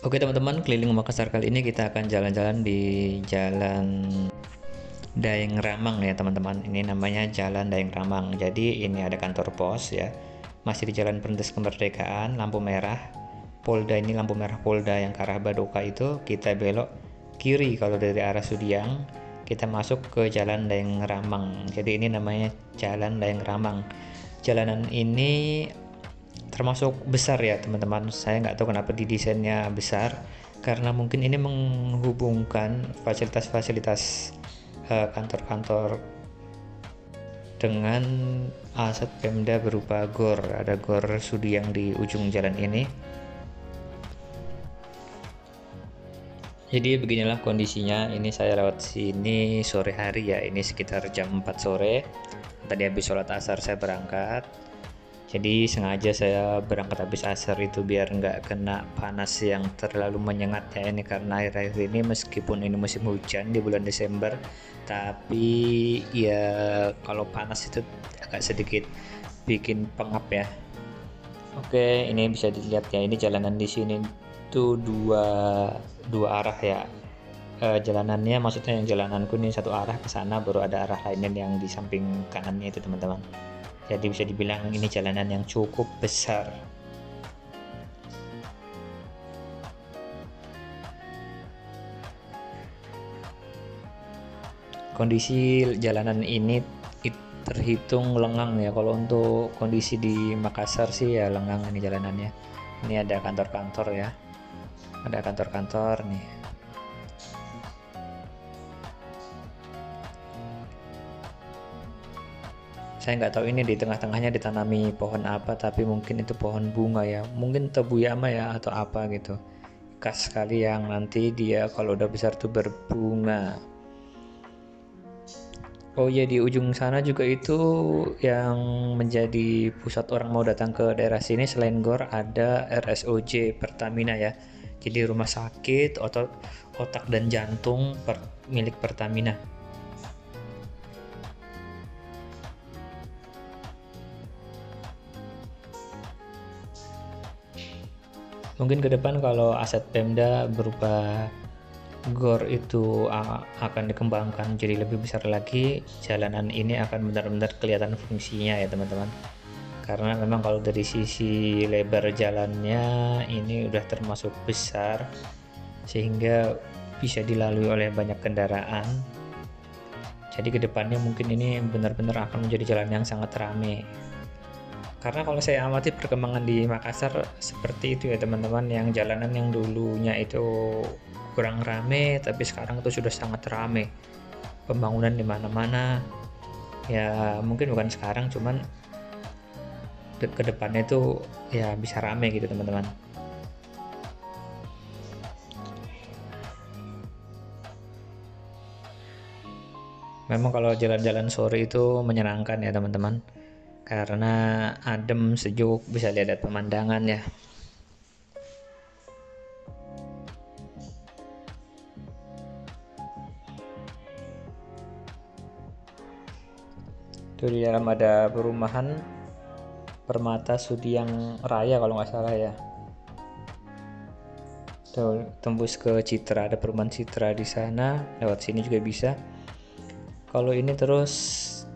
Oke teman-teman, keliling Makassar kali ini kita akan jalan-jalan di Jalan Daeng Ramang ya teman-teman. Ini namanya Jalan Daeng Ramang. Jadi ini ada kantor pos ya. Masih di Jalan Perintis Kemerdekaan, lampu merah. Polda ini lampu merah Polda yang ke arah Badoka itu kita belok kiri kalau dari arah Sudiang. Kita masuk ke Jalan Daeng Ramang. Jadi ini namanya Jalan Daeng Ramang. Jalanan ini termasuk besar ya teman-teman. Saya nggak tahu kenapa didesainnya besar, karena mungkin ini menghubungkan fasilitas-fasilitas kantor-kantor dengan aset Pemda berupa GOR. Ada GOR Sudiang di ujung jalan ini. Jadi beginilah kondisinya. Ini saya lewat sini sore hari ya. Ini sekitar jam 4 sore. Tadi habis sholat asar saya berangkat. Jadi sengaja saya berangkat habis asar itu biar nggak kena panas yang terlalu menyengat ya. Ini karena akhir-akhir ini meskipun ini musim hujan di bulan Desember, tapi ya kalau panas itu agak sedikit bikin pengap ya. Oke, ini bisa dilihat ya, ini jalanan di sini tuh dua arah ya. Jalanannya maksudnya yang jalananku ini satu arah ke sana, baru ada arah lainnya yang di samping kanannya itu teman-teman. Jadi bisa dibilang ini jalanan yang cukup besar. Kondisi jalanan ini terhitung lengang ya. Kalau untuk kondisi di Makassar sih ya lengang ini jalanannya. Ini ada kantor-kantor ya. Ada kantor-kantor nih. Saya nggak tahu ini di tengah-tengahnya ditanami pohon apa, tapi mungkin itu pohon bunga ya, mungkin tebuyama ya atau apa gitu. Khas sekali yang nanti dia kalau udah besar tuh berbunga. Oh ya, di ujung sana juga itu yang menjadi pusat orang mau datang ke daerah sini. Selain GOR ada RSOJ Pertamina ya. Jadi rumah sakit otak dan jantung milik Pertamina. Mungkin ke depan kalau aset Pemda berupa GOR itu akan dikembangkan jadi lebih besar lagi, jalanan ini akan benar-benar kelihatan fungsinya ya teman-teman. Karena memang kalau dari sisi lebar jalannya ini udah termasuk besar, sehingga bisa dilalui oleh banyak kendaraan. Jadi kedepannya mungkin ini benar-benar akan menjadi jalan yang sangat ramai. Karena kalau saya amati perkembangan di Makassar seperti itu ya teman-teman, yang jalanan yang dulunya itu kurang rame tapi sekarang itu sudah sangat rame, pembangunan di mana-mana ya. Mungkin bukan sekarang, cuman ke depannya itu ya bisa rame gitu teman-teman. Memang kalau jalan-jalan sore itu menyenangkan ya teman-teman, karena adem sejuk, bisa lihat pemandangan ya. Itu di dalam ada perumahan Permata Sudiang Raya kalau nggak salah ya. Tuh, tembus ke Citra, ada perumahan Citra di sana, lewat sini juga bisa. Kalau ini terus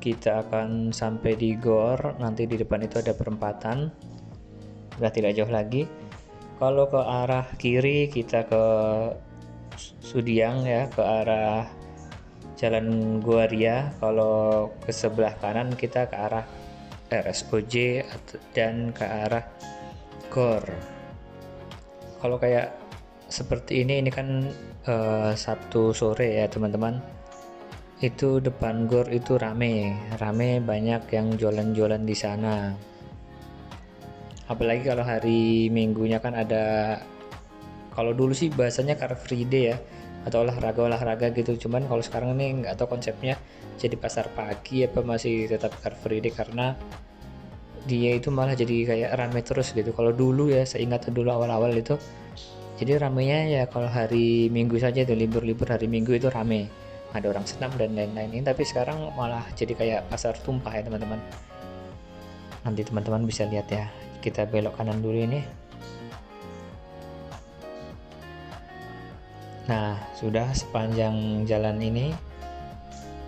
kita akan sampai di GOR, nanti di depan itu ada perempatan, udah tidak jauh lagi. Kalau ke arah kiri kita ke Sudiang ya, ke arah Jalan Guaria. Kalau ke sebelah kanan kita ke arah RSOJ dan ke arah GOR. Kalau kayak seperti ini kan Sabtu sore ya teman-teman, itu depan GOR itu rame banyak yang jualan-jualan di sana. Apalagi kalau hari Minggunya kan ada, kalau dulu sih bahasanya Car Free Day ya, atau olahraga gitu. Cuman kalau sekarang ini nggak tahu konsepnya jadi pasar pagi apa masih tetap Car Free Day, karena dia itu malah jadi kayak rame terus gitu. Kalau dulu ya, saya ingat dulu awal-awal itu jadi ramenya ya kalau hari Minggu saja itu, libur-libur hari Minggu itu rame, ada orang senam dan lain-lain. Tapi sekarang malah jadi kayak pasar tumpah ya teman-teman. Nanti teman-teman bisa lihat ya, kita belok kanan dulu ini. Nah, sudah sepanjang jalan ini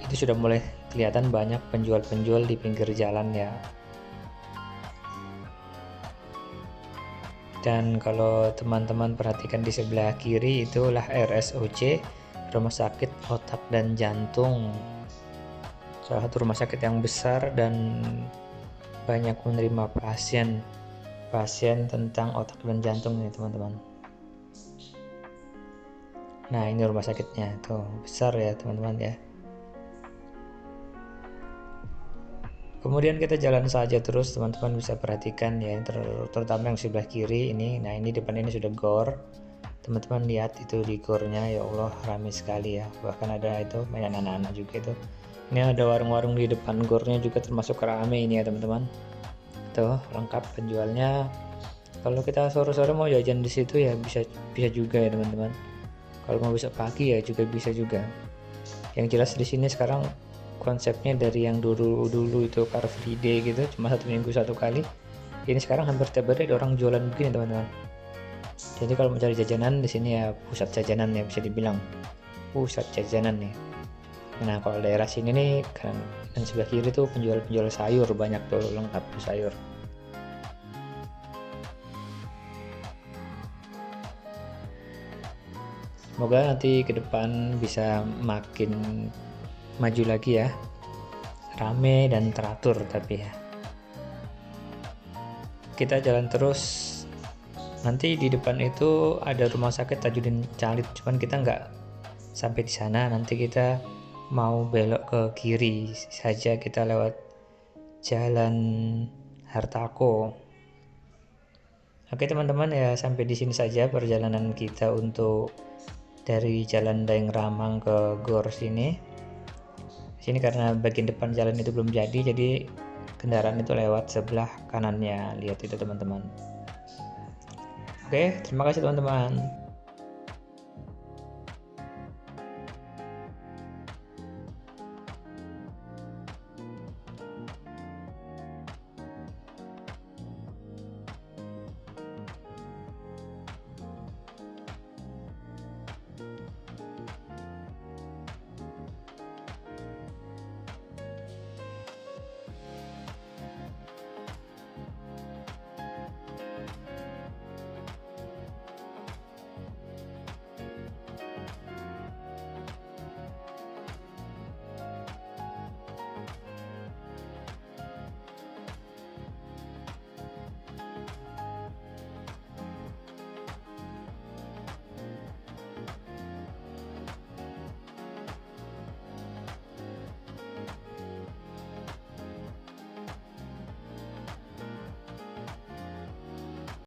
itu sudah mulai kelihatan banyak penjual-penjual di pinggir jalan ya. Dan kalau teman-teman perhatikan di sebelah kiri, itulah RSOC, Rumah Sakit Otak dan Jantung. Salah satu rumah sakit yang besar dan banyak menerima pasien tentang otak dan jantung nih teman-teman. Nah, ini rumah sakitnya tuh, besar ya teman-teman ya. Kemudian kita jalan saja terus, teman-teman bisa perhatikan ya, terutama yang sebelah kiri ini. Nah, ini depan ini sudah gor. Teman-teman lihat itu di gornya, ya Allah ramai sekali ya. Bahkan ada itu mainan anak-anak juga itu. Ini ada warung-warung di depan gornya juga termasuk ramai ini ya teman-teman. Tuh lengkap penjualnya. Kalau kita sore-sore mau jajan di situ ya bisa juga ya teman-teman. Kalau mau besok pagi ya juga bisa juga. Yang jelas di sini sekarang konsepnya dari yang dulu itu Car Free Day gitu, cuma 1 minggu 1 kali. Ini sekarang hampir tiap hari ada orang jualan begini teman-teman. Jadi kalau mau cari jajanan di sini ya pusat jajanan ya, bisa dibilang pusat jajanan nih. Nah kalau daerah sini nih kan dan sebelah kiri tuh penjual sayur banyak tuh, lengkap sayur. Semoga nanti ke depan bisa makin maju lagi ya, rame dan teratur. Tapi ya kita jalan terus. Nanti di depan itu ada rumah sakit Tajudin Calit, cuman kita nggak sampai di sana. Nanti kita mau belok ke kiri saja, kita lewat Jalan Hartako. Oke teman-teman ya, sampai di sini saja perjalanan kita untuk dari Jalan Daeng Ramang ke Gor sini. Sini karena bagian depan jalan itu belum jadi kendaraan itu lewat sebelah kanannya. Lihat itu teman-teman. Oke, terima kasih teman-teman.